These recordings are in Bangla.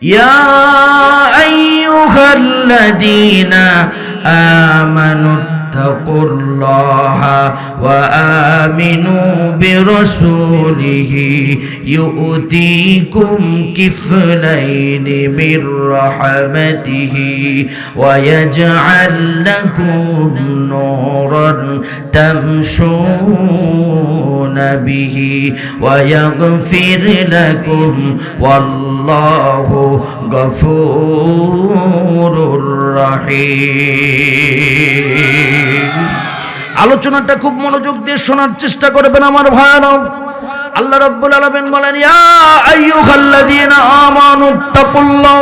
يا أيها الذين آمنوا اتقوا الله وآمنوا برسوله يؤتيكم كفلين من رحمته ويجعل لكم نورا تمشون به ويغفر لكم والله غفور رحيم। আলোচনাটা খুব মনোযোগ দিয়ে শোনার চেষ্টা করবেন আমার ভাইরা। আল্লাহ রাব্বুল আলামিন বলেন, ইয়া আইয়ুহাল্লাযীনা আমানু তাকুল্লাহ,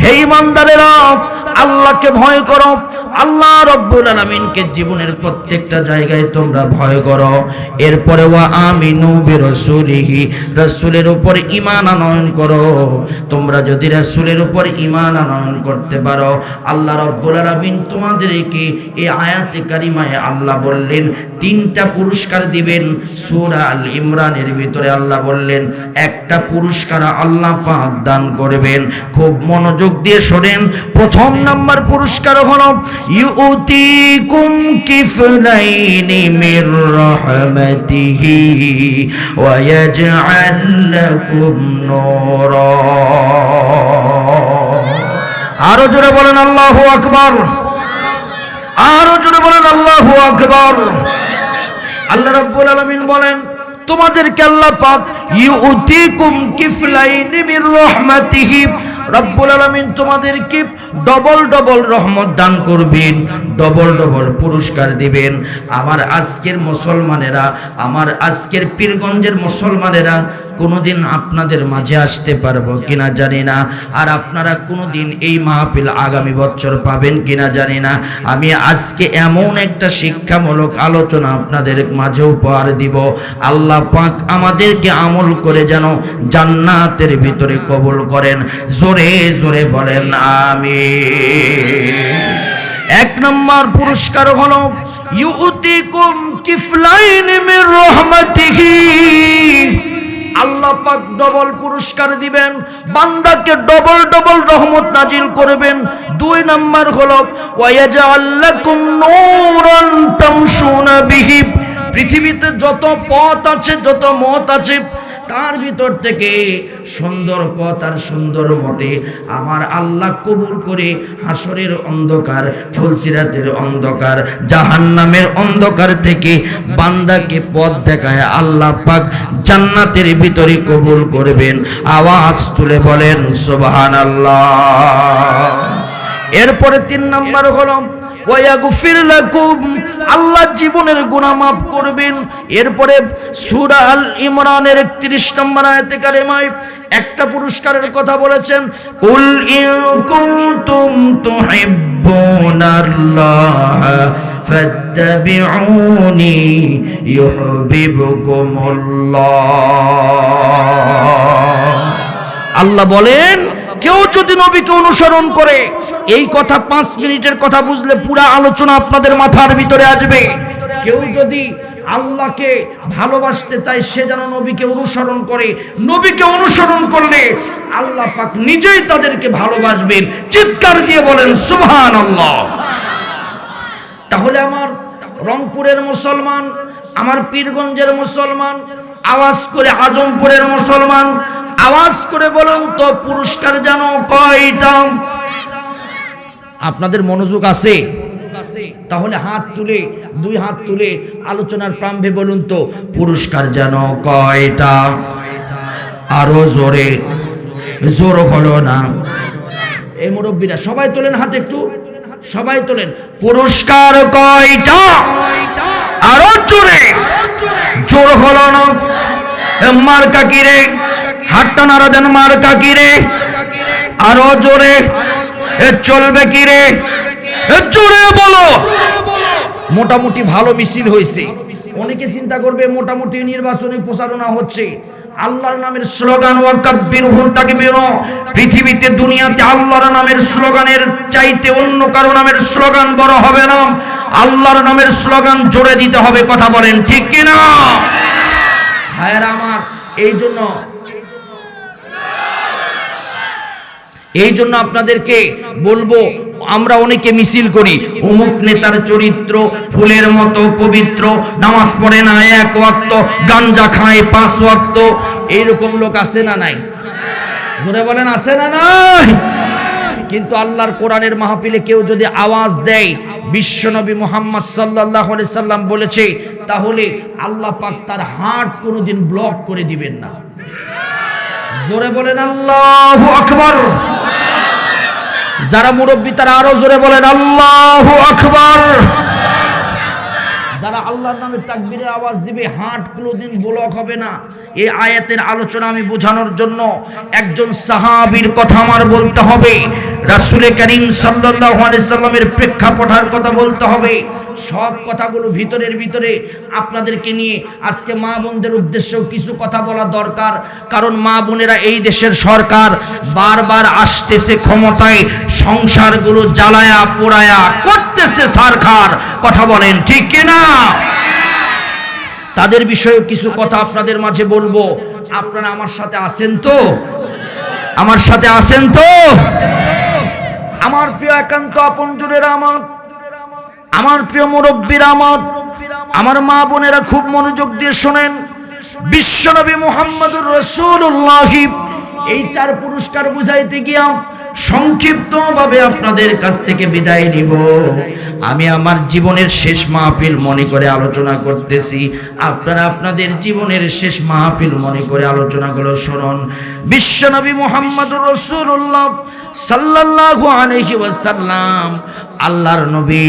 হে ঈমানদারেরা আল্লাহকে ভয় করো। আল্লাহ রাব্বুল আলামিনকে জীবনের প্রত্যেকটা জায়গায় তোমরা ভয় করো। এরপরে ওয়া আমিনু বিরাসূলিহি, রাসূলের উপর ঈমান আনয়ন করো। তোমরা যদি রাসূলের উপর ঈমান আনয়ন করতে পারো, আল্লাহ রাব্বুল আলামিন তোমাদেরকে এই আয়াতে কারিমায় আল্লাহ বললেন তিনটা পুরস্কার দিবেন। সূরা আল ইমরানের ভিতরে আল্লাহ বললেন একটা পুরস্কার আল্লাহ পাক দান করবেন। খুব মনোযোগ দিয়ে শোনেন। প্রথম নাম্বার পুরস্কার হলো ইউতিকুম কিফলাইনি মির রাহমাতিহি ওয়া ইয়াজআল লাকুম নূরা। আরো জোরে বলেন আল্লাহু আকবার, আরো জোরে বলেন আল্লাহু আকবার। আল্লাহ রাব্বুল আলামিন বলেন তোমাদেরকে আল্লাহ পাক ইউতিকুম কিফলাইনি মির রাহমাতিহি, রব্বুল আলামিন তোমাদেরকে ডবল ডবল রহমত দান করবেন, ডবল ডবল পুরস্কার দিবেন। আমার আজকের মুসলমানেরা, আমার আজকের পীরগঞ্জের মুসলমানেরা কোনোদিন আপনাদের মাঝে আসতে পারবো কিনা জানি না, আর আপনারা কোনোদিন এই মাহফিল আগামী বছর পাবেন কিনা জানি না। আমি আজকে এমন একটা শিক্ষামূলক আলোচনা আপনাদের মাঝে উপহার দিব। আল্লাহ পাক আমাদেরকে আমল করে যেন জান্নাতের ভিতরে কবুল করেন। জোরে জোরে বলেন আমিন। এক নম্বর পুরস্কার হলো ইউতিকুম কিফলাইন মির রাহমাতিহি, আল্লাহ পাক ডবল পুরস্কার দিবেন, বান্দাকে ডবল ডবল রহমত নাজিল করবেন। দুই নাম্বার হলো ওয়ায়াজআল লাকুম নূরান তামশুনা বিহি, পৃথিবীতে যত পথ আছে, যত মত আছে, তার ভিতর থেকে সুন্দর পথ আর সুন্দর মতে আমার আল্লাহ কবুল করে হাসরের অন্ধকার, ফুলসিরাতের অন্ধকার, জাহান্নামের অন্ধকার থেকে বান্দাকে পথ দেখায় আল্লাহ পাক জান্নাতের ভিতরে কবুল করবেন। আওয়াজ তুলে বলেন সুবহানাল্লাহ। এরপরে তিন নাম্বার হলো ওয়ায়াগফির লাকুম, আল্লাহ জীবনের গুনাহ মাফ করবেন। এরপরে সূরা আল ইমরানের 31 নম্বর আয়াতে কারিমায় একটা পুরস্কারের কথা বলেছেন, কুল ইন কুনতুম তুহিব্বুনাল্লাহ ফাত্তাবিউনি ইউহিব্বুকুমুল্লাহ। আল্লাহ বলেন কেউ যদি নবীকে অনুসরণ করে, এই কথা 5 মিনিটের কথা বুঝলে পুরো আলোচনা আপনাদের মাথার ভিতরে আসবে। কেউ যদি আল্লাহকে ভালোবাসতে চায় সে যেন নবীকে অনুসরণ করে। নবীকে অনুসরণ করলে আল্লাহ পাক নিজেই তাদেরকে ভালোবাসবেন। চিৎকার দিয়ে বলেন সুবহানাল্লাহ। তাহলে আমার রংপুরের মুসলমান, আমার পীরগঞ্জের মুসলমান, আওয়াজ করে আজমপুরের মুসলমান আওয়াজ করে বলুন তো পুরস্কার জানো কয়টা? আপনাদের মনোযোগ আছে? তাহলে হাত তুলে, দুই হাত তুলে আলোচনার প্রারম্ভে বলুন তো পুরস্কার জানো কয়টা? আরো জোরে, জোর হলো না। এই মুরব্বীরা সবাই তোলেন হাত, একটু সবাই তোলেন। পুরস্কার কয়টা? আরো জোরে, জোর হলো না। মার্কা কি রে? হাতটা নাড়া দেন। মার্কা কি রে? আরো জোরে। চলবে কি রে? জোরে বলো। মোটামুটি ভালো মিছিল হয়েছে। অনেকে চিন্তা করবে মোটামুটি নির্বাচনী প্রচারণা হচ্ছে। আল্লাহর নামের স্লোগান ওয়াকাব্বিরহু তাকবীরা, পৃথিবীতে দুনিয়াতে আল্লাহর নামের স্লোগানের চাইতে অন্য কারো নামের স্লোগান বড় হবে না। আল্লাহর নামের স্লোগান জোরে দিতে হবে। কথা বলেন ঠিক কিনা? ভাইয়েরা আমার, এই জন্য এই জন্য আপনাদেরকে বলবো, আমরা অনেকে মিছিল করি, অমুক নেতার চরিত্র ফুলের মতো পবিত্র, নামাজ পড়ে না এক ওয়াক্ত, গাঞ্জা খায় 5 ওয়াক্ত, এইরকম লোক আছে না নাই? জোরে বলেন আছে না নাই? কিন্তু আল্লাহর কোরআনের মাহফিলে কেউ যদি আওয়াজ দেয় বিশ্বনবী মুহাম্মদ সাল্লাল্লাহু আলাইহি সাল্লাম বলেছে, তাহলে আল্লাহ পাক তার হার্ট কোনোদিন ব্লক করে দিবেন না। জোরে বলেন আল্লাহু আকবার। যারা মুরব্বী তারা আরো জোরে বলেন আল্লাহু আকবার। যারা আল্লাহর নামে তাকবীরের আওয়াজ দিবে হার্ট কোনোদিন ব্লক হবে না। এই আয়াতের আলোচনা আমি বোঝানোর জন্য একজন সাহাবীর কথা আমার বলতে হবে, রাসূল করিম সাল্লাল্লাহু আলাইহি সাল্লামের প্রেক্ষাপটের কথা বলতে হবে। সব কথাগুলো ভিতরের ভিতরে আপনাদেরকে নিয়ে আজকে মা বোনদের উদ্দেশ্যেও কিছু কথা বলা দরকার, কারণ মা বোনেরা এই দেশের সরকার বারবার আসতেছে ক্ষমতায়, সংসারগুলো জ্বালায়া পোড়ায়া করতেছে সরকার, কথা বলেন ঠিক কিনা? তাদের বিষয়ে কিছু কথা আপনাদের মাঝে বলবো। আপনারা আমার সাথে আছেন তো? আমার সাথে আছেন তো? আমার প্রিয় একান্ত আপনজনেরা, আমার প্রিয় মুরব্বীরা, আমার মা বোনেরা খুব মনোযোগ দিয়ে শোনেন। বিশ্বনবী মুহাম্মদুর রাসূলুল্লাহ এই 4 পুরস্কার বুঝাইতে গিয়া সংক্ষিপ্তভাবে আপনাদের কাছ থেকে বিদায় নিব। আমি আমার জীবনের শেষ মাহফিল মনে করে আলোচনা করতেছি, আপনারা আপনাদের জীবনের শেষ মাহফিল মনে করে আলোচনাগুলো শুনুন। বিশ্বনবী মুহাম্মদুর রাসূলুল্লাহ সাল্লাল্লাহু আলাইহি ওয়াসাল্লাম আল্লাহর নবী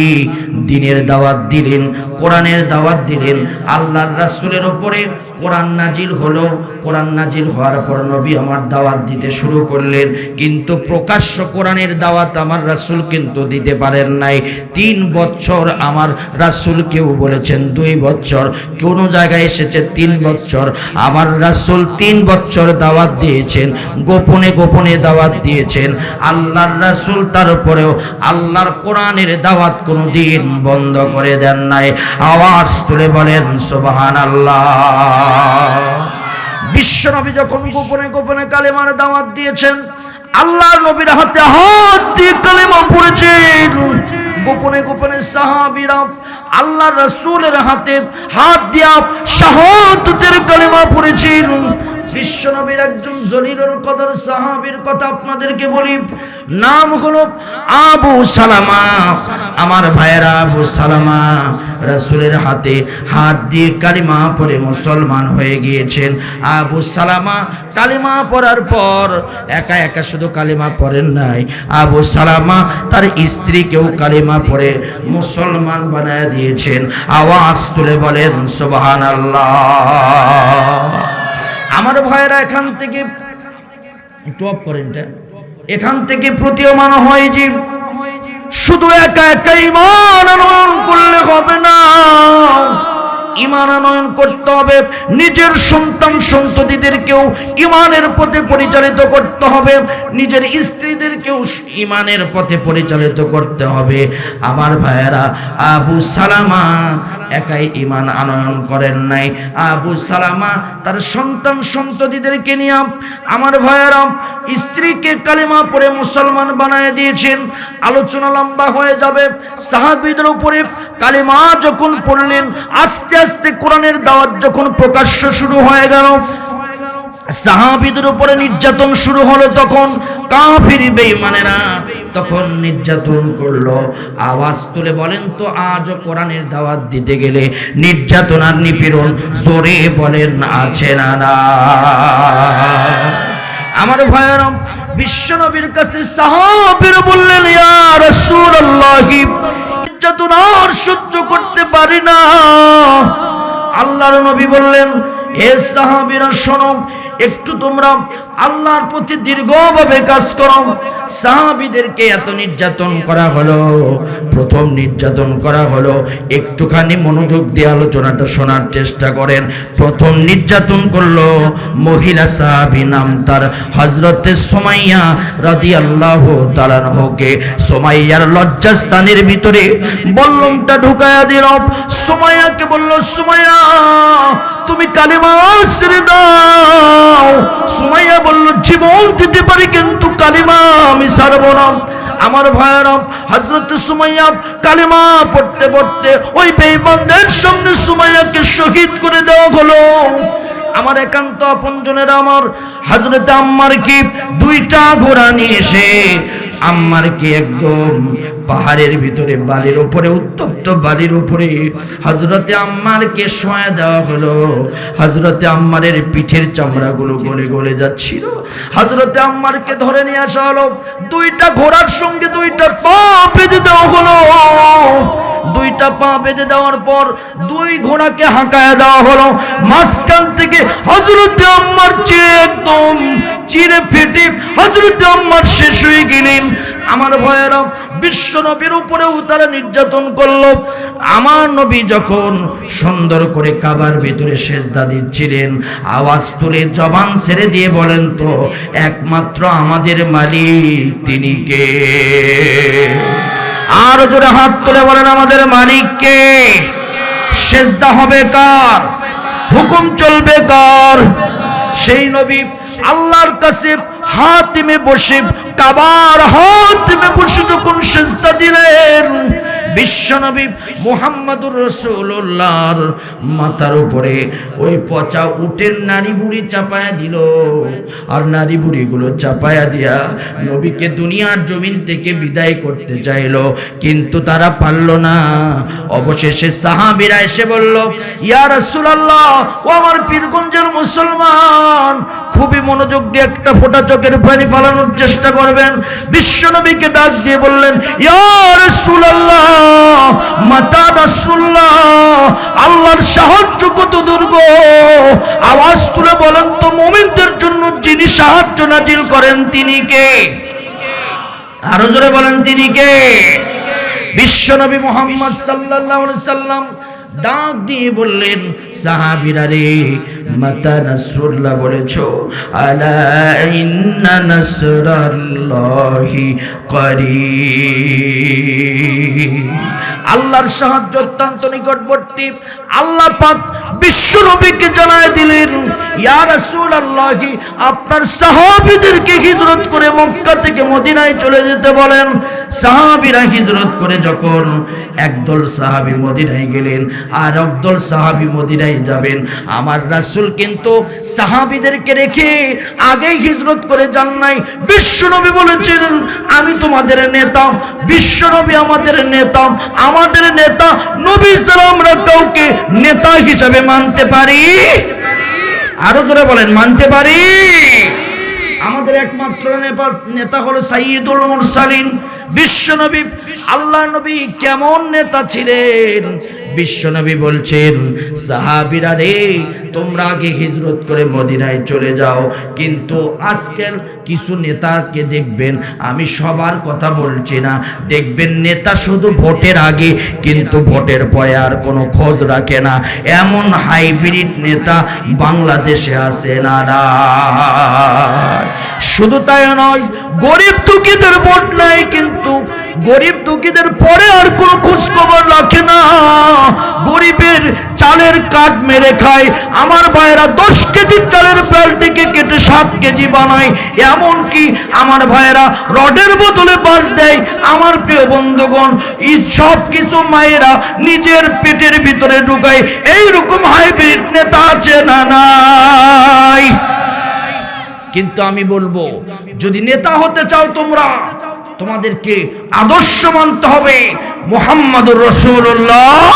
দ্বীনের দাওয়াত দিলেন, কোরআনের দাওয়াত দিলেন। আল্লাহর রাসূলের উপরে কোরআন নাজিল হলো, কোরআন নাজিল হওয়ার পর নবী আমার দাওয়াত দিতে শুরু করলেন, কিন্তু প্রকাশ্য কোরআনের দাওয়াত আমার রাসূল কিন্তু দিতে পারেন নাই। 3 বছর আমার রাসূল, কেউ বলেছেন 2 বছর, কোন জায়গায় এসেছে 3 বছর। আমার রাসূল 3 বছর দাওয়াত দিয়েছেন, গোপনে গোপনে দাওয়াত দিয়েছেন। আল্লাহর রাসূল তারপরেও আল্লাহর কোরআনের দাওয়াত কোনদিন বন্ধ করে দেন নাই। আওয়াজ তুলে বলেন সুবহানাল্লাহ। বিশ্বনবী যখন গোপনে গোপনে কালেমার দাওয়াত দিয়েছেন, আল্লাহর নবীর হাতে হাত দিয়ে কালেমা পড়েছেন। গোপনে গোপনে সাহাবীরা আল্লাহর রাসূলের হাতে হাত দিয়া শাহাদাতের কালেমা পড়েছেন। বিশ্বনবীর একজন জলিলুল কদর সাহাবীর কথা আপনাদেরকে বলি, নাম হলো আবু সালামা। আমার ভাইয়েরা, আবু সালামা রাসূলের হাতে হাত দিয়ে কালিমা পড়ে মুসলমান হয়ে গিয়েছেন। আবু সালামা কালিমা পড়ার পর একা একা শুধু কালিমা পড়েন নাই, আবু সালামা তার স্ত্রীকেও কালিমা পড়ে মুসলমান বানায় দিয়েছেন। আওয়াজ তুলে বলেন সুবহানাল্লাহ। আমার ভাইয়েরা, এখান থেকে একটু অফ করেন, এখান থেকে প্রতীয়মান হয় যে শুধু একা একা ঈমান আনয়ন করলে হবে না, ঈমান আনয়ন করতে হবে, নিজের সন্তান সন্ততিদেরকেও ঈমানের পথে পরিচালিত করতে হবে, নিজের স্ত্রীদেরকেও ঈমানের পথে পরিচালিত করতে হবে। আমার ভাইয়েরা, আবু সালামা একাই ঈমান আনয়ন করেন নাই, আবু সালামা তার সন্তান সন্ততিদেরকে নিয়ে, আমার ভাইয়েরা, স্ত্রীকে কালিমা পড়ে মুসলমান বানায় দিয়েছেন। আলোচনা লম্বা হয়ে যাবে। সাহাবীদের উপরে কালিমা যখন পড়লেন, আস্তে আস্তে কোরআনের দাওয়াত যখন প্রকাশ্য শুরু হয়ে গেল, সাহাবীদের উপরে নির্যাতন শুরু হলো, তখন কাফির বেঈমানেরা তখন নির্যাতন করলো। আওয়াজ তুলে বলেন তো, আজও কোরআনের দাওয়াত দিতে গেলে নির্যাতন আর নিপীড়ন জোরে বলেন আছে না না? আমার ভাইয়েরা, বিশ্বনবীর কাছে সাহাবীরা বললেন, ইয়া রাসূলুল্লাহ, নির্যাতন আর সহ্য করতে পারি না। আল্লাহর নবী বললেন, হে সাহাবীরা শোনো, একটু তোমরা আল্লাহর প্রতি দীর্ঘভাবে কাজ করো। সাহাবীদেরকে এত নির্যাতন করা হলো, প্রথম নির্যাতন করা হলো, একটুখানি মনোযোগ দিয়ে আলোচনাটা শোনার চেষ্টা করেন। প্রথম নির্যাতন করলো মহিলা সাহাবী, নাম তার হযরতে সুমাইয়া রাদিয়াল্লাহু তাআলা আনহাকে। সুমাইয়ার লজ্জাস্থানের ভিতরে বল্লমটা ঢুকায়া দিল। সুমাইয়াকে বলল, সুমাইয়া তুমি কালিমা ছেড়ে দাও। সুমাইয়া বলল জীবন দিতে পারি কিন্তু কালিমা আমি ছাড়বো না। আমার ভাইয়েরা, হযরত সুমাইয়া কালিমা পড়তে পড়তে ওই বেঈমানদের সামনে সুমাইয়াকে শহীদ করে দেওয়া হলো। আমার একান্ত আপনজনেরা, আমার হযরত আম্মার কি দুইটা ঘোড়া নিয়ে এসে আম্মারকে একদম পাহাড়ের ভিতরে বালির উপরে, উত্তপ্ত বালির উপরে হযরতে আম্মারকে শোয়া দেওয়া হলো। হযরতে আম্মারের পিঠের চামড়াগুলো গলে গলে যাচ্ছিল। হযরতে আম্মারকে ধরে নিয়ে আসা হলো, দুইটা ঘোড়ার সঙ্গে দুইটা পা বেঁধে দেওয়া হলো। দুইটা পা বেঁধে দেওয়ার পর দুই ঘোড়াকে হাঁকায় দেওয়া হলো। মাঝখান থেকে হযরতে আম্মার একদম চিরে ফেটে হযরতে আম্মার শেষ হয়ে গেলেন। আমার ভাইয়েরা, বিশ্ব নবীর উপরেও তারা নির্যাতন করলো। আমার নবী যখন সুন্দর করে কাবার ভিতরে সেজদা দিচ্ছিলেন, আওয়াজ তুলে জবান ছেড়ে দিয়ে বলেন তো, একমাত্র আমাদের মালিক তিনি কে? আর জোরে হাত তুলে বলেন আমাদের মালিক কে? সেজদা হবে কার? হুকুম চলবে কার? সেই নবী আল্লাহর কাছে হাতিমে বসে, কাবার হাতিমে বসে যখন সেজদা দিলেন, বিশ্বনবী মুহাম্মদুর রাসূলুল্লাহর মাথার উপরে ওই পচা উটের নারী বুড়ি চাপায়া দিল। আর নারী বুড়িগুলো চাপায়া দিয়া নবীকে দুনিয়ার জমিন থেকে বিদায় করতে চাইল, কিন্তু তারা পারল না। অবশেষে সাহাবীরা এসে বলল, ইয়া রাসূলুল্লাহ, ও আমার পীরগঞ্জের মুসলমান, খুবই মনোযোগ দিয়ে একটা ফোঁটা চোখের পানি ফেলানোর চেষ্টা করবেন। বিশ্বনবীকে ডাক দিয়ে বললেন, ইয়া রাসূলুল্লাহ, মাতা রাসূলুল্লাহ, আল্লাহর সাহায্য কত দুর্গ। আওয়াজ তুলে বলেন তো, মুমিনদের জন্য যিনি সাহায্য নাজিল করেন তিনি কে? আরো জোরে বলেন তিনি কে? বিশ্বনবী মুহাম্মদ সাল্লাল্লাহু আলাইহি সাল্লাম ডাক দিয়ে বললেন, সাহাবীরা রে, মাতা নাসরুল্লাহ বলেছো, আলা ইন্না নাসরাল্লাহি করিব, আল্লাহর সাহায্য অত্যন্ত নিকটবর্তী। আল্লাহ পাক বিশ্ব নবীকে জানায় দিলেন, ইয়া রাসূলুল্লাহ, আপনার সাহাবীদেরকে হিজরত করে মক্কা থেকে মদিনায় চলে যেতে বলেন। সাহাবীরা হিজরত করে যখন একদল সাহাবী মদিনায় গেলেন আর একদল সাহাবী মদিনায় যাবেন, আমার রাসূল কিন্তু সাহাবীদেরকে রেখে আগেই হিজরত করে যান নাই। বিশ্বনবী বলেছেন, আমি তোমাদের নেতা, বিশ্বনবী আমাদের নেতা, আমাদের নেতা নবী ছাড়া আমরা কাউকে নেতা হিসেবে মানতে পারি? আরো জোরে বলেন, মানতে পারি? আমাদের একমাত্র নেতা হলো সাইয়্যিদুল মুরসালিন বিশ্বনবী। আল্লাহ নবী কেমন নেতা ছিলেন? বিশ্বনবী বলছেন, সাহাবীরা রে, তোমরা আগে হিজরত করে মদিনায় চলে যাও, কিন্তু আজকাল কিছু নেতাকে দেখবেন, আমি সবার কথা বলছি না, দেখবেন নেতা শুধু ভোটের আগে, কিন্তু ভোটের পরে আর কোনো খোঁজ রাখে না। এমন হাইব্রিড নেতা বাংলাদেশে আছে না? শুধু তাই নয়, গরিব দুঃখীদের ভোট নাই, কিন্তু গরিব দুঃখীদের পরে আর কোনো খোঁজ খবর রাখে না। গরিবের চালের কাঠ মেরে খায়। আমার ভাইয়েরা 10 কেজি চালের প্যালটিকে কেটে 7 কেজি বানায়। এমনকি আমার ভাইয়েরা রডের বদলে বাঁশ দেয়। আমার প্রিয় বন্ধুগণ, এই সব কিছু মায়েরা নিজের পেটের ভিতরে ঢুকায়। এইরকম হাইব্রিড নেতা আছে না? নাই। কিন্তু আমি বলবো, যদি নেতা হতে চাও তোমরা, তোমাদেরকে আদর্শ মানতে হবে মুহাম্মদুর রাসূলুল্লাহ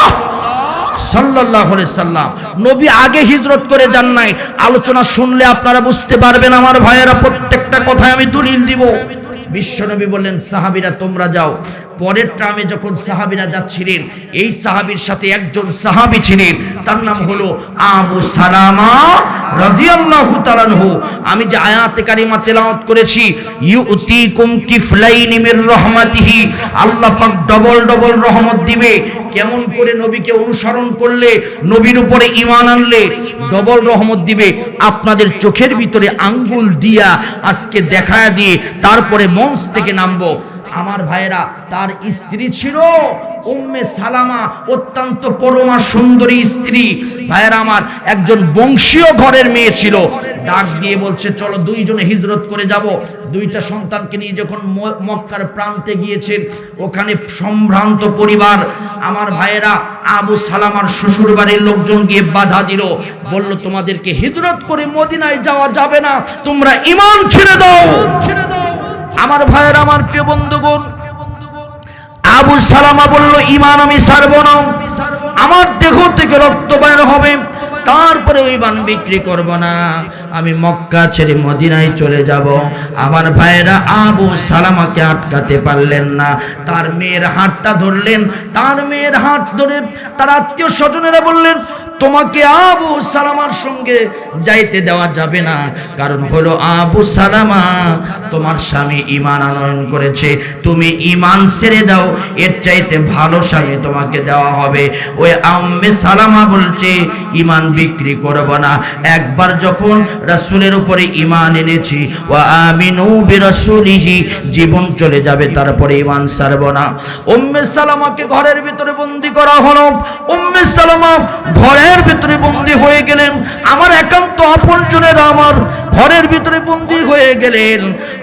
সাল্লাল্লাহু আলাইহি সাল্লাম। নবী আগে হিজরত করে যান নাই। আলোচনা শুনলে আপনারা বুঝতে পারবেন আমার ভাইয়েরা, প্রত্যেকটা কথায় আমি দলিল দিব। বিশ্বনবী বললেন, সাহাবীরা তোমরা যাও। পরের ট্রামে যখন সাহাবীরা যাচ্ছিলেন, এই সাহাবীর সাথে একজন সাহাবী ছিলেন, তার নাম হলো আবু সালামা রাদিয়াল্লাহু তাআলা আনহু। আমি যে আয়াতে কারিমা তেলাওয়াত করেছি, ইউতিকুম কিফলাইনি মির রাহমাতিহি, আল্লাহ পাক ডবল ডবল রহমত দিবে। কেমন করে? নবীকে অনুসরণ করলে, নবীর উপরে ঈমান আনলে ডবল রহমত দিবে। আপনাদের চোখের ভিতরে আঙ্গুল দিয়া আজকে দেখায়া দিয়ে তারপরে মঞ্চ থেকে নামবো। আমার ভাইরা তার স্ত্রী ছিল উম্মে সালামা, অত্যন্ত পরমা সুন্দরী স্ত্রী। ভাইরা আমার একজন বংশীয় ঘরের মেয়ে ছিল। ডাক দিয়ে বলছে চলো দুইজনে হিজরত করে যাব। দুইটা সন্তানকে নিয়ে যখন মক্কার প্রান্তে গিয়েছেন, ওখানে সম্ভ্রান্ত পরিবার। আমার ভাইয়েরা আবু সালামার শ্বশুর বাড়ির লোকজন গিয়ে বাধা দিল, বলল তোমাদেরকে হিজরত করে মদিনায় যাওয়া যাবে না, তোমরা ঈমান ছেড়ে দাও। আমার ভাইয়েরা, আমার প্রিয় বন্ধুগণ, আবু সালামা বলল ঈমান আমি ছাড়ব না, আমার দেহ থেকে রক্ত বের হবে, তারপরে ওই ঈমান বিক্রি করব না, আমি মক্কা ছেড়ে মদিনায় চলে যাব। আমার ভাইয়েরা আবু সালামাকে আটকাতে পারলেন না, তার মেয়ের হাতটা ধরলেন। তার মেয়ের হাত ধরে তার আত্মীয় স্বজনেরা বললেন তোমাকে আবু সালামার সঙ্গে যাইতে দেওয়া যাবে না, কারণ হলো আবু সালামা তোমার স্বামী ঈমান আনয়ন করেছে, তুমি ঈমান ছেড়ে দাও, এর চাইতে ভালো স্বামী তোমাকে দেওয়া হবে। ওই উম্মে সালামা বলছে ঈমান বিক্রি করব না, একবার যখন রাসূলের উপরে ঈমান এনেছি, ওয়া আমিনু বিরাসূলিহি, জীবন চলে যাবে, তারপরে ঈমান ছাড়ব না। উম্মে সালামাকে ঘরের ভিতরে বন্দী করা হলো। উম্মে সালামা ঘরের ভিতরে বন্দী হয়ে গেলেন। আমার একান্ত আপনজনেরা আমার ঘরের ভিতরে বন্দী হয়ে গেলেন।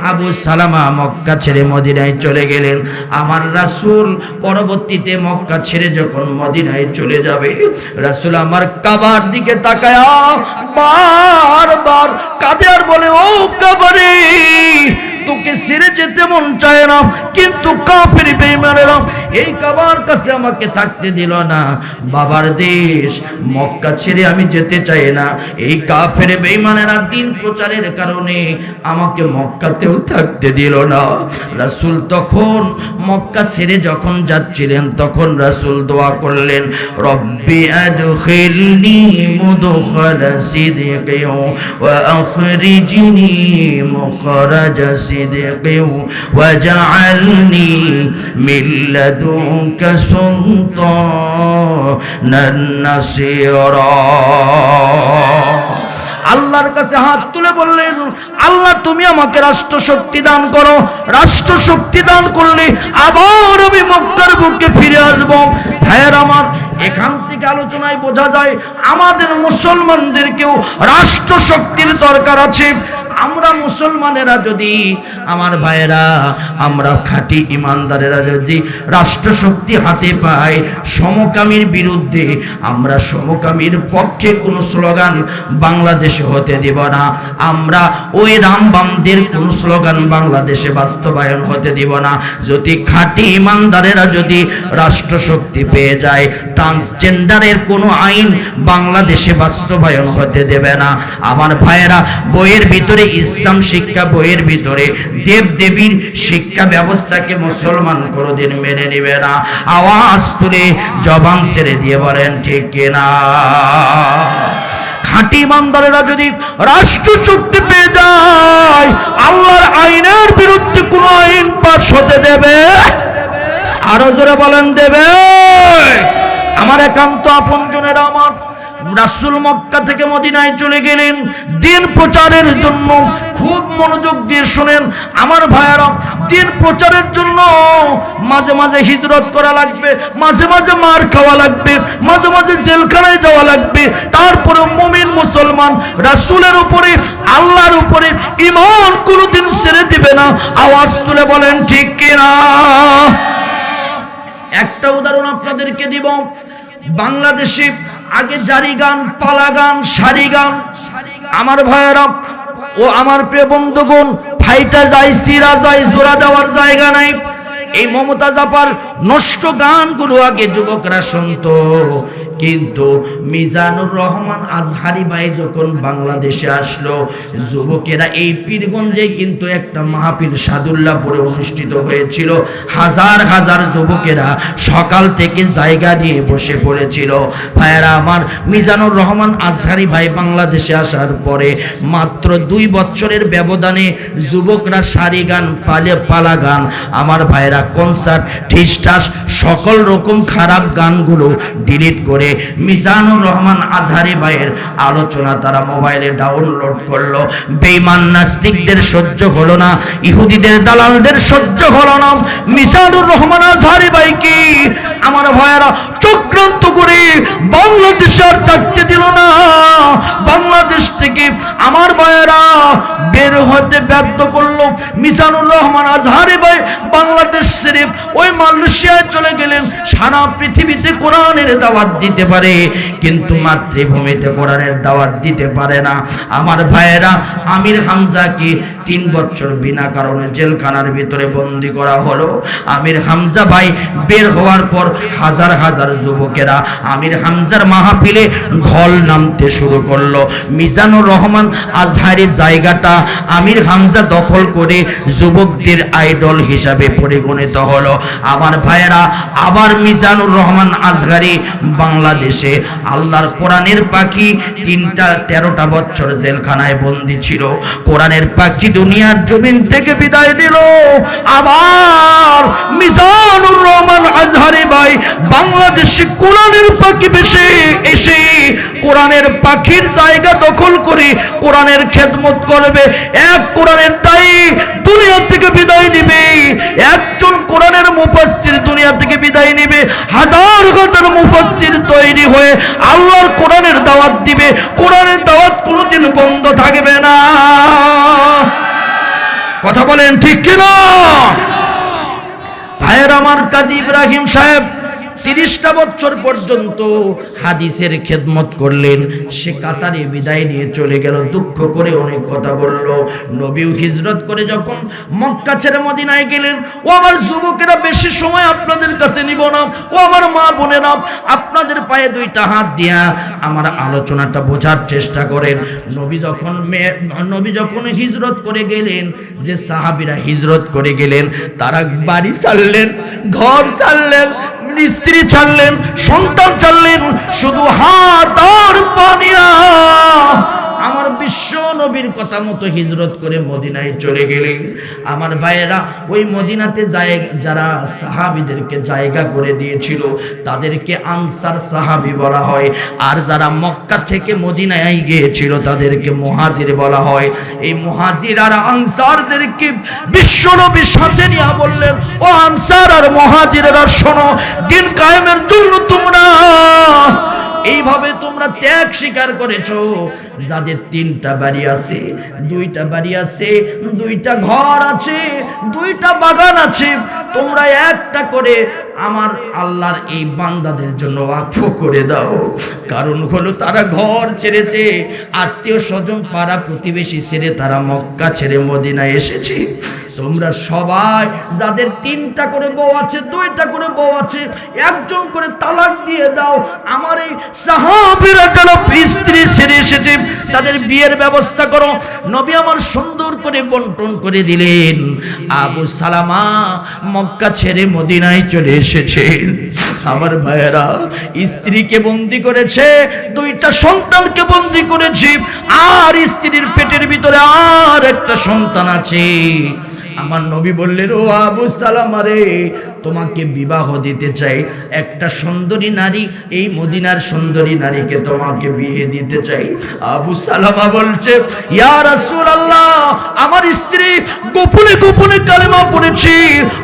আবু সালামা মক্কা ছেড়ে মদিনায় চলে গেলেন। আমার রাসূল পরবর্তীতে মক্কা ছেড়ে যখন মদিনায় চলে যাবে, রাসূল আমার কাবার দিকে তাকায়া বারবার কাঁদে আর বলে, ও কাবারে, তোকে ছেড়ে যেতে মন চায় না, কিন্তু কাফের বেঈমানেরা এই কাবার কাছে আমাকে থাকতে দিল না। বাবার দেশ মক্কা ছেড়ে আমি যেতে চাই না, এই কাফের বেঈমানেরা দিন প্রচারের কারণে আমাকে মক্কাতেও থাকতে দিল না। রাসূল তখন মক্কা ছেড়ে যখন যাচ্ছিলেন, তখন রাসূল দোয়া করলেন, রব্বি আদখিলনি মুদখালা সিদকিন ওয়া আখরিজনি মুখরাজা সিদকিন ওয়াজআলনি মিন লাদুনকা সুলতানান নাসীরা। আল্লাহর কাছে হাত তুলে বললেন, আল্লাহ তুমি আমাকে রাষ্ট্র শক্তি দান করো, রাষ্ট্র শক্তি দান করলে আবার আমি মক্কার বুকে ফিরে আসবো। ভাইয়ের আমার, এখান থেকে আলোচনায় বোঝা যায় আমাদের মুসলমানদেরকেও রাষ্ট্র শক্তির দরকার আছে। আমরা মুসলমানেরা যদি, আমার ভাইয়েরা, আমরা খাঁটি ইমানদারেরা যদি রাষ্ট্র শক্তি হাতে পাই, সমকামীর বিরুদ্ধে আমরা সমকামীর পক্ষে কোনো স্লোগান বাংলাদেশে হতে দেব না। আমরা ওই রামবামদের কোনো স্লোগান বাংলাদেশে বাস্তবায়ন হতে দেব না। যদি খাঁটি ইমানদারেরা যদি রাষ্ট্র শক্তি পেয়ে যায়, ট্রান্সজেন্ডারের কোনো আইন বাংলাদেশে বাস্তবায়ন হতে দেবে না। আমার ভাইয়েরা, বইয়ের ভিতরে ইসলাম শিক্ষা, বইয়ের ভিতরে দেব দেবীর শিক্ষা ব্যবস্থাকে মুসলমান কোনোদিন মেনে নেবে না। আওয়াজ তুলে জবান ছেড়ে দিয়ে বলেন ঠিক কিনা? খাঁটি ইমানদারেরা যদি রাষ্ট্র শক্তি পেয়ে যায়, আল্লাহর আইনের বিরুদ্ধে কোন আইন পাস হতে দেবে? আরো জোরে বলেন দেবে? আমার একান্ত আপনজনেরা, আমার রাসূল মক্কা থেকে মদিনায় চলে গেলেন দিন প্রচারের জন্য। খুব মনোযোগ দিয়ে শুনেন আমার ভাইয়েরা, দিন প্রচারের জন্য মাঝে মাঝে হিজরত করা লাগবে, মাঝে মাঝে মার খাওয়া লাগবে, মাঝে মাঝে জেলখানায় যাওয়া লাগবে। তারপরে মুমিন মুসলমান রাসূলের উপরে, আল্লাহর উপরে ঈমান কোনোদিন ছেড়ে দিবে না। আওয়াজ তুলে বলেন ঠিক কিনা? একটা উদাহরণ আপনাদেরকে দিব। বাংলাদেশে আগে জারি গান, পালা গান, সারি গান, আমার ভাইয়েরা ও আমার প্রিয় বন্ধুগণ, ফাইটা যায়, সিরা যায়, জোড়া দেওয়ার জায়গা নাই। এই মমতাজ আপার নষ্ট গানগুলো আগে যুবকরা শুনতো, কিন্তু মিজানুর রহমান আজহারি ভাই যখন বাংলাদেশে আসলো, যুবকেরা এই পীরগঞ্জে কিন্তু একটা মাহফিল সাদুল্লাহপুরে অনুষ্ঠিত হয়েছিল। হাজার হাজার যুবকেরা সকাল থেকে জায়গা নিয়ে বসে পড়েছিল। ভাইয়েরা আমার, মিজানুর রহমান আজহারি ভাই বাংলাদেশে আসার পরে মাত্র 2 বছরের ব্যবধানে যুবকরা সারি গান, পালা গান, আমার ভাইয়েরা কনসার্ট, ঠিসঠাস সকল রকম খারাপ গানগুলো ডিলিট করে মিজানুর রহমান আজহারি ভাইয়ের আলোচনা তারা মোবাইলে ডাউনলোড করলো। বেঈমান নাস্তিকদের সহ্য হলো না, ইহুদিদের দালালদের সহ্য হলো না। মিজানুর রহমান আজহারি ভাই কি আমার ভাইয়েরা চক্রান্ত করে বাংলাদেশে আর থাকতে দিল না। বাংলাদেশ থেকে আমার ভাইয়েরা বের হতে বাধ্য করলো। মিজানুর রহমান আজহারি ভাই বাংলাদেশ ছেড়ে ওই মালয়েশিয়ায় চলে গেলেন। সারা পৃথিবীতে কোরআনের দাওয়াত দিতে পারে, কিন্তু মাতৃভূমিতে কোরআনের দাওয়াত দিতে পারে না। আমার ভাইয়েরা আমির হামজাকে 3 বছর বিনা কারণে জেলখানার ভিতরে বন্দী করা হলো। আমির হামজা ভাই বের হওয়ার পর হাজার হাজার যুবকেরা আমির হামজার মাহফিলে ঢল নামতে শুরু করলো। মিজানুর রহমান আজহারি জায়গাটা আমির হামজা দখল করে যুবকদের আইডল হিসাবে পরিগণিত হলো। আমার ভাইয়েরা আবার মিজানুর রহমান আজহারি বাংলাদেশে আল্লাহর কোরআনের পাখি 13টা বছর জেলখানায় বন্দী ছিল। কোরআনের পাখি দুনিয়ার জমিন থেকে বিদায় দিল। আবার মিজানুর রহমান আজহারি ভাই বাংলাদেশে কোরআনের পাখি বেশে এসে কোরআনের পাখির জায়গা দখল করে কোরআনের খেদমত করবে। এক কোরআনের দায়ী দুনিয়া থেকে বিদায় নিবে, একজন কোরআনের মুফাসসির দুনিয়া থেকে বিদায় নিবে। হাজার হাজার মুফাসসির তৈরি হয়ে আল্লাহর কোরআনের দাওয়াত দিবে। কোরআনের দাওয়াত কোনোদিন বন্ধ থাকবে না। কথা বলেন ঠিক কিনা? ভাইয়ের আমার কাজী ইব্রাহিম সাহেব 30টা বছর পর্যন্ত হাদিসের খেদমত করলেন। সে কাতারে বিদায় নিয়ে চলে গেল, দুঃখ করে অনেক কথা বলল। নবীও হিজরত করে যখন মক্কা ছেড়ে মদিনায় গেলেন, ও আমার যুবকেরা বেশি সময় আপনাদের কাছে নিব না, ও আমার মা বোনেরা আপনাদের পায়ে 2টা হাত দিয়া আমার আলোচনাটা বোঝার চেষ্টা করেন। নবী যখন হিজরত করে গেলেন, যে সাহাবীরা হিজরত করে গেলেন তারা বাড়ি ছাড়লেন, ঘর ছাড়লেন, স্ত্রী ছাড়লেন, সন্তান ছাড়লেন, শুধু হাত আর পানিয়া আমার বিশ্ব নবীর কথা মতো হিজরত করে মদিনায় চলে গেলেন। আমার ভাইয়েরা ওই মদিনাতে যারা সাহাবীদেরকে জায়গা করে দিয়েছিল তাদেরকে আনসার সাহাবী বলা হয়, আর যারা মক্কা থেকে মদিনায় গিয়েছিল তাদেরকে মুহাজির বলা হয়। এই মুহাজির আর আনসারদেরকে বিশ্ব নবী সাথে নিয়ে বললেন, ও আনসার আর মুহাজিরেরা শোনো, দিন কায়েমের জন্য তোমরা এইভাবে তোমরা ত্যাগ স্বীকার করেছো। যাদের 3টা বাড়ি আছে, 2টা বাড়ি আছে, 2টা ঘর আছে, 2টা বাগান আছে, তোমরা একটা করে আমার আল্লাহর এই বান্দাদের জন্য ওয়াকফ করে দাও। কারণ হলো তারা ঘর ছেড়েছে, আত্মীয় স্বজন পাড়া প্রতিবেশী ছেড়ে তারা মক্কা ছেড়ে মদিনায় এসেছে। তোমরা সবাই যাদের 3টা করে বউ আছে, 2টা করে বউ আছে, একজন করে তালাক দিয়ে দাও। আমার এই সাহাবীরা যারা স্ত্রী ছেড়ে এসেছে তাদের বিয়ের ব্যবস্থা করো। নবী আমার সুন্দর করে বন্টন করে দিলেন। আবু সালামা মক্কা ছেড়ে মদিনায় চলে এসেছেন। আমার ভাইয়েরা স্ত্রীকে বন্দী করেছে, 2টা সন্তানকে বন্দী করেছে, আর স্ত্রীর পেটের ভিতরে আর একটা সন্তান আছে। আমার নবী বললেন, ও আবু সালামা রে, তোমাকে বিবাহ দিতে চাই, একটা সুন্দরী নারী, এই মদিনার সুন্দরী নারীকে তোমাকে বিয়ে দিতে চাই। আবু সালামা বলছে, ইয়া রাসূলুল্লাহ, আমার স্ত্রী গোপনে গোপনে কালেমা পড়েছে,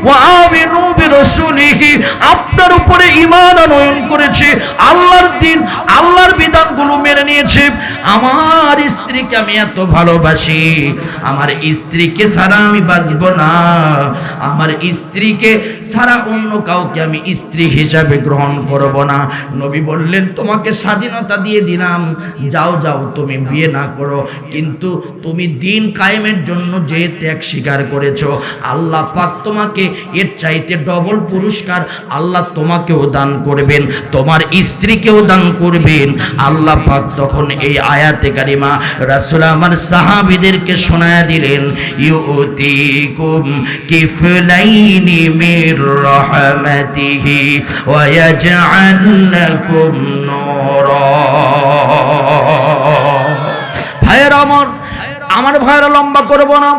ওয়া আমিনু বিরাসূলিহি, আপনার উপরে ঈমান আনয়ন করেছে, আল্লাহর দ্বীন আল্লাহর বিধানগুলো মেনে নিয়েছে। আমার স্ত্রীকে আমি এত ভালোবাসি, আমার স্ত্রীকে ছাড়া আমি বাঁচব না, আমার স্ত্রীকে ছাড়া অন্য কাউকে আমি স্ত্রী হিসাবে গ্রহণ করব না। নবী বললেন, তোমাকে স্বাধীনতা দিয়ে দিলাম, যাও যাও তুমি বিয়ে না করো, কিন্তু তুমি দিন কায়েমের জন্য যে ত্যাগ স্বীকার করেছো, আল্লাহ পাক তোমাকে এর চাইতে ডবল পুরস্কার আল্লাহ তোমাকেও দান করবেন, তোমার স্ত্রীকেও দান করবেন। আল্লাহ পাক তখন এই আয়াতে কারিমা রাসূল আমার সাহাবীদেরকে শোনায়া দিলেন, ইউতিকুম কিফলাইনি মির রাহমাতিহি ওয়া ইয়াজআল লাকুম নূরা। ভাইয়েরা আমার, আমার ভাইরা লম্বা করব না,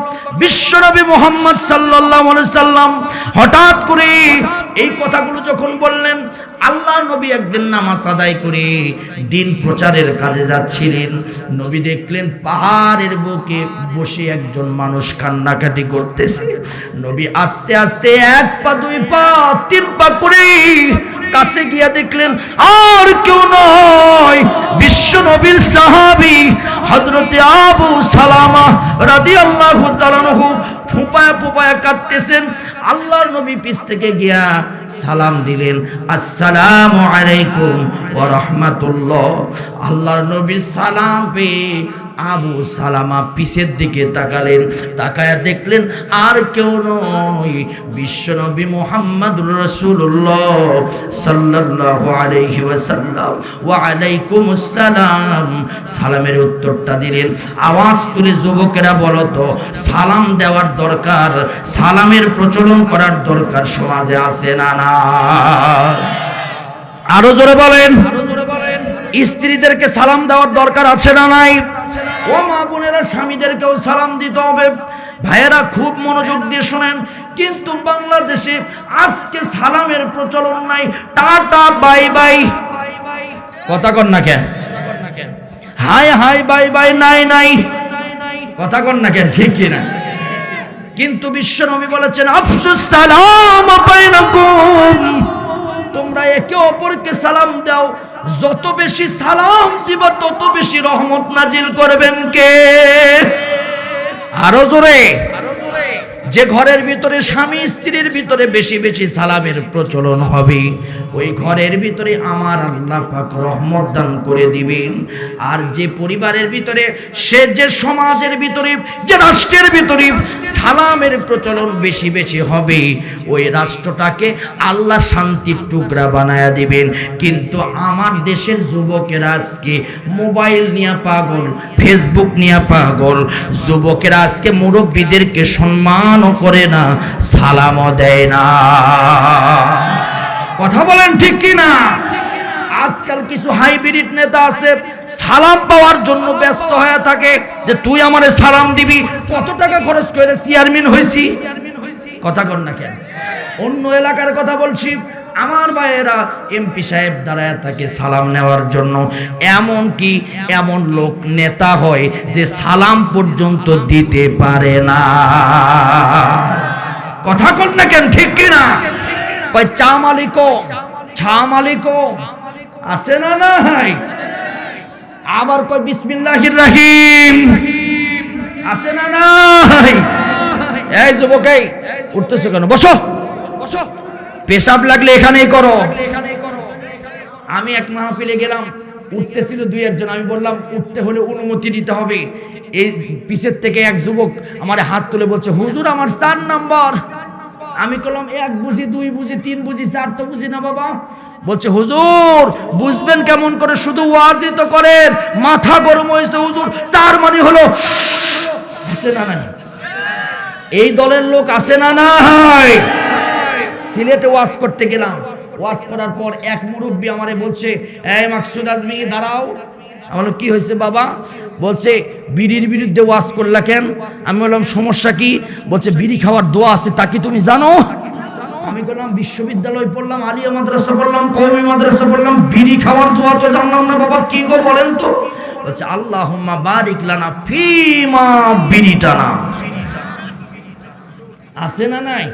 বিশ্বনবী মুহাম্মদ সাল্লাল্লাহু আলাইহি সাল্লাম হঠাৎ করে এই কথাগুলো যখন বললেন, আল্লাহ নবী একদিন নামাজ আদায় করে দিন প্রচারের কাজে যাচ্ছিলেন। নবী দেখলেন পাহাড়ের বুকে বসে একজন মানুষ কান্নাকাটি করতেছে। নবী আস্তে আস্তে এক পা, দুই পা, তিন পা করে কাছে গিয়া দেখলেন আর কেউ নয়, বিশ্ব নবীর সাহাবী হযরতে আবু সালামা রাদিয়াল্লাহু তাআলা আনহু ফুপায়া ফুপায়া কাঁদতেছেন। আল্লাহর নবী পিছ থেকে গিয়া সালাম দিলেন, আসসালামু আলাইকুম ওয়া রাহমাতুল্লাহ। আল্লাহর নবীর সালাম পেয়ে আবু সালামা পিছের দিকে তাকালেন, তাকায়া দেখলেন আর কেউ নয়, বিশ্বনবী মুহাম্মদুর রাসূলুল্লাহ সাল্লাল্লাহু আলাইহি ওয়াসাল্লাম। ওয়া আলাইকুমুস সালাম, সালামের উত্তরটা দিলেন। আওয়াজ তুলে যুবকেরা বলো তো, সালাম দেওয়ার দরকার, সালামের প্রচলন করার দরকার সমাজে আছে না না? আরো জোরে বলেন। স্ত্রীদেরকে সালাম দেওয়ার দরকার আছে না নাই? ও মা বোনেরা, স্বামীদেরকেও সালাম দিতে হবে। ভাইয়েরা খুব মনোযোগ দিয়ে শোনেন, কিন্তু বাংলাদেশে আজকে সালামের প্রচলন নাই, টাটা বাই বাই, কথা কন না কেন? হাই হাই বাই বাই নাই নাই, কথা কন না কেন? ঠিক কি না? কিন্তু বিশ্বনবী বলেছেন আফসুস সালাম বাইনাকুম, তোমরা একে অপরকে সালাম দাও, যত বেশি সালাম দিবা তত বেশি রহমত নাজিল করবেন কে? আরো জোরে। যে ঘরের ভিতরে স্বামী স্ত্রীর ভিতরে বেশি বেশি সালামের প্রচলন হবে, ওই ঘরের ভিতরে আমার আল্লাহ পাক রহমত দান করে দিবেন। আর যে পরিবারের ভিতরে, সে যে সমাজের ভিতরে, যে রাষ্ট্রের ভিতরে সালামের প্রচলন বেশি বেশি হবে, ওই রাষ্ট্রটাকে আল্লাহ শান্তির টুকরা বানায়া দিবেন। কিন্তু আমার দেশের যুবকেরা আজকে মোবাইল নিয়ে পাগল, ফেসবুক নিয়ে পাগল। যুবকেরা আজকে মুরব্বীদেরকে সম্মান করে না, সালামও দেয় না। কথা বলেন ঠিক কি না? আজকাল কিছু হাইব্রিড নেতা আছে, সালাম পাওয়ার জন্য ব্যস্ত হয়ে থাকে, যে তুই আমারে সালাম দিবি, কত টাকা খরচ করে চেয়ারম্যান হয়েছি, কথা কর না কেন? অন্য এলাকার কথা বলছি, আমার ভাইয়েরা এমপি সাহেব দাঁড়ায় থাকে সালাম নেওয়ার জন্য, এমন কি এমন লোক নেতা হয় যে সালাম পর্যন্ত দিতে পারে না, কথা কর না কেন? ঠিক কিনা? কয় চা মালিকও, ছা মালিকও আছে না নাই? আবার কয় বিসমিল্লাহির রহিম আছে না নাই? এই যুবক, এই উঠতেছো কেন? বসো বসো, পেশাব লাগলে এখানেই করো। আমি এক মাহফিলে গেলাম, উঠতেছিল দুই একজন, আমি বললাম উঠতে হলে অনুমতি দিতে হবে। এই পিছের থেকে এক যুবক আমার হাত তুলে বলছে, হুজুর আমার 4 নাম্বার। আমি বললাম 1 বুঝি, 2 বুঝি, 3 বুঝি, 4 তো বুঝি না বাবা। বলছে হুজুর বুঝবেন কেমন করে, শুধু ওয়াজি তো করেন, মাথা গরম হয়েছে হুজুর, 4 মানে হলো। আছে না নাই? এই দলের লোক আছে না নাই? সিলেটে ওয়াজ করতে গেলাম, ওয়াজ করার পর এক মুরব্বী আমারে বলছে, এই মাকসুদ আজমি দাঁড়াও। আমি বললাম কি হয়েছে বাবা? বলছে বিড়ির বিরুদ্ধে ওয়াজ করলা কেন? আমি বললাম সমস্যা কি? বলছে বিড়ি খাওয়ার দোয়া আছে, তা কি তুমি জানো? আমি বললাম বিশ্ববিদ্যালয় পড়লাম, আলিয়া মাদ্রাসা পড়লাম, কওমি মাদ্রাসা পড়লাম, বিড়ি খাওয়ার দোয়া তো জানলাম না বাবা, কি গো বলেন তো? বলছে আল্লাহুম্মা বারিক লানা ফিমা বিড়িটানা। আছে না নাই?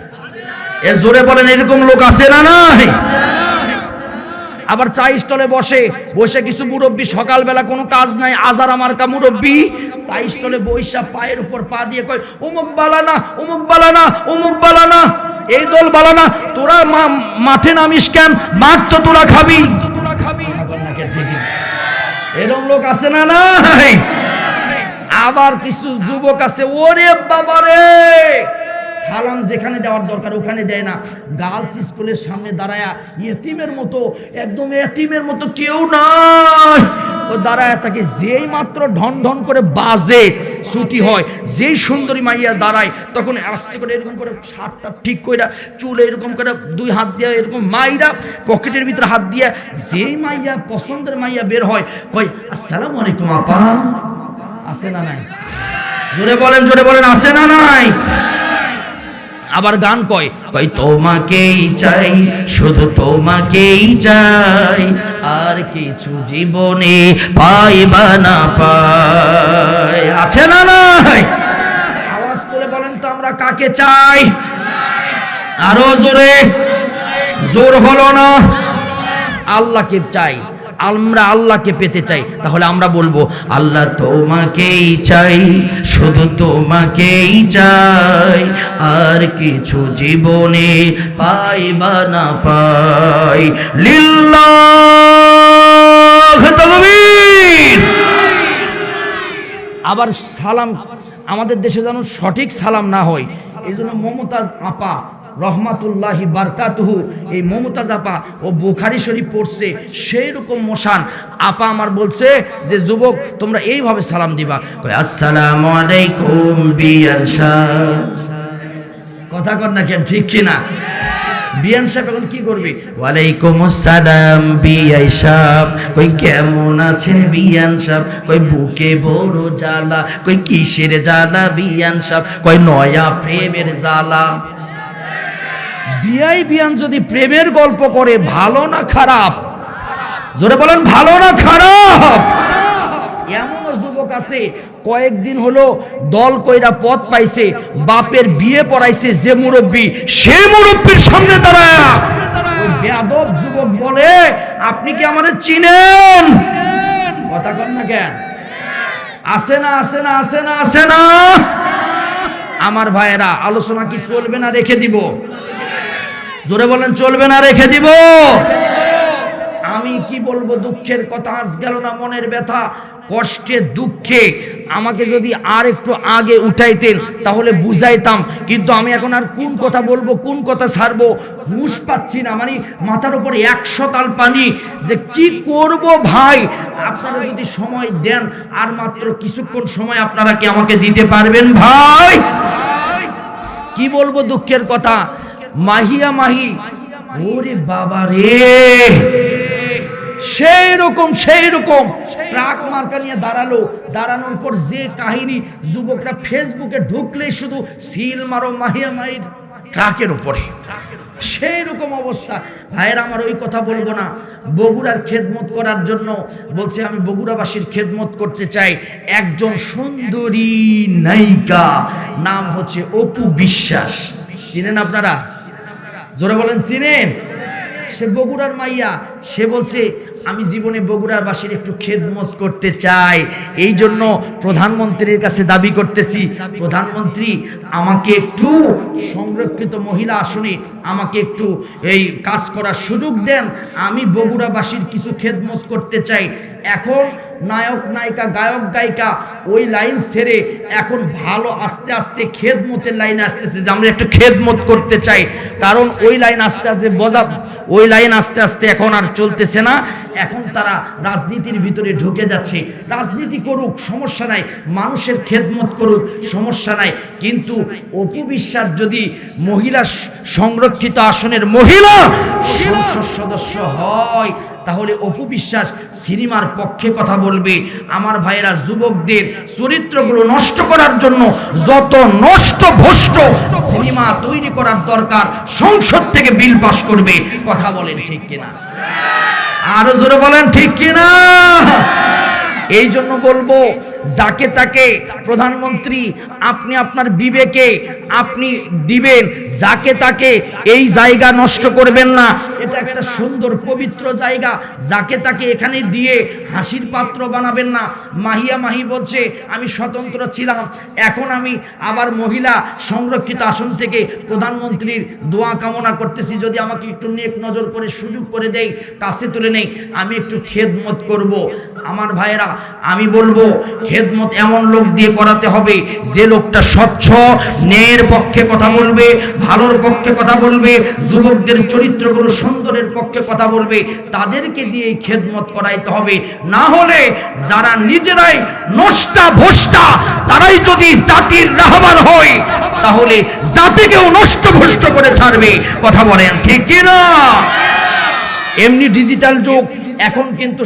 এ জোরে বলেন, এরকম লোক আছে না নাই? আবার চা স্টলে বসে বসে কিছু মুরব্বী, সকালবেলা কোনো কাজ নাই, আজার আমার কা মুরব্বী, চা স্টলে বৈশা পায়ের উপর পা দিয়ে কয় অমুক বালানা, অমুক বালানা, অমুক বালানা, এই দল বালানা, তোরা মাঠে নামিস কেন? মাঠ তো তোরা খাবি। এরকম লোক আছে না নাই? আবার কিছু যুবক আছে, ওরে বাবারে, সালাম যেখানে দেওয়ার দরকার ওখানে দেয় না। গার্লস স্কুলের সামনে দাঁড়ায়া এতিমের মতো, একদম এতিমের মতো, কেউ নাই, ও দাঁড়ায় থাকে। যেই মাত্র ঢন ঢন করে বাজে ছুটি হয়, যেই সুন্দরী মাইয়া দাঁড়ায়, তখন আস্তে করে এরকম করে শার্টটা ঠিক করে, চুলে এরকম করে 2 হাত দিয়ে এরকম মাইরা পকেটের ভিতরে হাত দিয়ে, যেই মাইয়া পছন্দের মাইয়া বের হয়, কয় আসসালামু আলাইকুম আপা। আছে না নাই? জোরে বলেন আছে না নাই? আবার গান কয় তোমাকেই চাই, শুধু তোমাকেই চাই, আর কিছু জীবনে পাইবা না পাই। আছে না নাই? আওয়াজ তুলে বলেন তো আমরা কাকে চাই? আরো জোরে, জোর হলো না। আল্লাহকে চাই, আমরা আল্লাহকে পেতে চাই। তাহলে আমরা বলবো আল্লাহ তোমাকেই চাই, শুধু তোমাকেই চাই, আর কিছু জীবনে পাইবা না পাই। লিল্লাহ তাকবীর। আবার সালাম আমাদের দেশে যেন সঠিক সালাম না হয়, এই জন্য মমতাজ আপা রহমাতুল্লাহি বারকাতুহু, এই মমতাজ আপা ও বুখারী শরীফ পড়ছে, সেই রকম মশান আপা আমার বলছে যে যুবক তোমরা এইভাবে সালাম দিবা, আসসালামু আলাইকুম বিয়ান সাহেব। কথা কর না কেন, ঠিক কিনা? বিয়ান সাহেব এখন কি করবে? ওয়ালাইকুম আসসালাম বিয়াই সাহেব। কই কেমন আছেন বিয়ান সাহেব? কই বুকে বড় জ্বালা। কই কিসের জ্বালা বিয়ান সাহেব? কই নয়া প্রেমের জ্বালা। বিয়ান যদি প্রেমের গল্প করে, ভালো না খারাপ? জোরে বলেন, ভালো না খারাপ? এমন যুবক আছে কয়েকদিন হলো দল কইরা পদ পাইছে, বাপের বিয়ে পড়াইছে যে মুরব্বী, সে মুরব্বীর সামনে দাঁড়ায় বেয়াদব যুবক বলে আপনি কি আমাদের চিনেন? কথা কন না কেন? আছে না? আমার ভাইয়েরা, আলোচনা কি চলবে না রেখে দিব? জোরে বলেন, চলবে না রেখে দিব? আমি কি বলবো, দুঃখের কথা আজ গেল না, মনের ব্যথা, কষ্টে দুঃখে আমাকে যদি আর একটু আগে উঠাইতেন তাহলে বুঝাইতাম, কিন্তু আমি এখন আর কোন কথা বলবো, কোন কথা ছাড়বো হুঁশ পাচ্ছি না। মানে মাথার উপর 100 তাল পানি, যে কি করব ভাই। আপনারা যদি সময় দেন, আর মাত্র কিছুক্ষণ সময় আপনারা কি আমাকে দিতে পারবেন ভাই? কি বলবো দুঃখের কথা। মাহিয়া মাহি, ওরে বাবা রে, সেই রকম ট্রাক মার্কা নিয়ে দাঁড়ানোর পর যে কাহিনী, যুবকরা ফেসবুকে ঢুকলে শুধু সিল মারো মাহিয়া মাহির ট্রাকের উপরে, সেই রকম অবস্থা। ভাইয়ের আমার ওই কথা বলবো না, বগুড়ার খেদমত করার জন্য বলছে, আমি বগুড়াবাসীর খেদমত করতে চাই। একজন সুন্দরী নায়িকা, নাম হচ্ছে অপু বিশ্বাস, চিনেন আপনারা? জোরে বলেন, চিনেন? সে বগুড়ার মাইয়া, সে বলছে আমি জীবনে বগুড়াবাসীর একটু খেদমত করতে চাই, এই জন্য প্রধানমন্ত্রীর কাছে দাবি করতেছি, প্রধানমন্ত্রী আমাকে একটু সংরক্ষিত মহিলা আসনে আমাকে একটু এই কাজ করার সুযোগ দেন, আমি বগুড়াবাসীর কিছু খেদমত করতে চাই। এখন নায়ক নায়িকা, গায়ক গায়িকা ওই লাইন ছেড়ে এখন ভালো আস্তে আস্তে খেদমতের লাইনে আসতেছে, যে আমরা একটু খেদমত করতে চাই। কারণ ওই লাইন আস্তে আস্তে এখন আর চলতেছে না, এখন তারা রাজনীতির ভিতরে ঢুকে যাচ্ছে। রাজনীতি করুক, সমস্যা নাই, মানুষের খেদমত করুক, সমস্যা নাই, কিন্তু অপু বিশ্বাস যদি মহিলা সংরক্ষিত আসনের মহিলা সংসদ সদস্য হয়, তাহলে অপু বিশ্বাস সিনেমার পক্ষে কথা বলবে। আমার ভাইয়েরা, যুবকদের চরিত্রগুলো নষ্ট করার জন্য যত নষ্ট ভ্রষ্ট সিনেমা তৈরি করার দরকার, সংসদ থেকে বিল পাস করবে। কথা বলেন ঠিক কিনা? আরো জোরে বলেন ঠিক কিনা? এই জন্য বলবো, যাকে তাকে প্রধানমন্ত্রী আপনি আপনার বিবেকে আপনি দিবেন, যাকে তাকে এই জায়গা নষ্ট করবেন না। এটা একটা সুন্দর পবিত্র জায়গা, যাকে তাকে এখানে দিয়ে হাসির পাত্র বানাবেন না। মাহিয়া মাহি বলছে আমি স্বতন্ত্র ছিলাম, এখন আমি আবার মহিলা সংরক্ষিত আসন থেকে প্রধানমন্ত্রীর দোয়া কামনা করতেছি, যদি আমাকে একটু নেক নজর করে সুযোগ করে দেয়, কাছে তুলে নেই, আমি একটু খেদমত করব। আমার ভাইয়েরা, আমি বলবো খেদমত এমন লোক দিয়ে করাতে হবে যে লোকটা স্বচ্ছ, ন্যায়ের পক্ষে কথা বলবে, ভালোর পক্ষে কথা বলবে, যুবকদের চরিত্রগুলো সুন্দরের পক্ষে কথা বলবে, তাদেরকে দিয়ে খেদমত করাইতে হবে। না হলে যারা নিজেরাই নষ্টা ভ্রষ্টা, তারাই যদি জাতির রাহবার হয়, তাহলে জাতিকেও নষ্ট ভ্রষ্ট করে ছাড়বে। কথা বলেন ঠিক কিনা? এমনি ডিজিটাল যুগ, এখন কিন্তু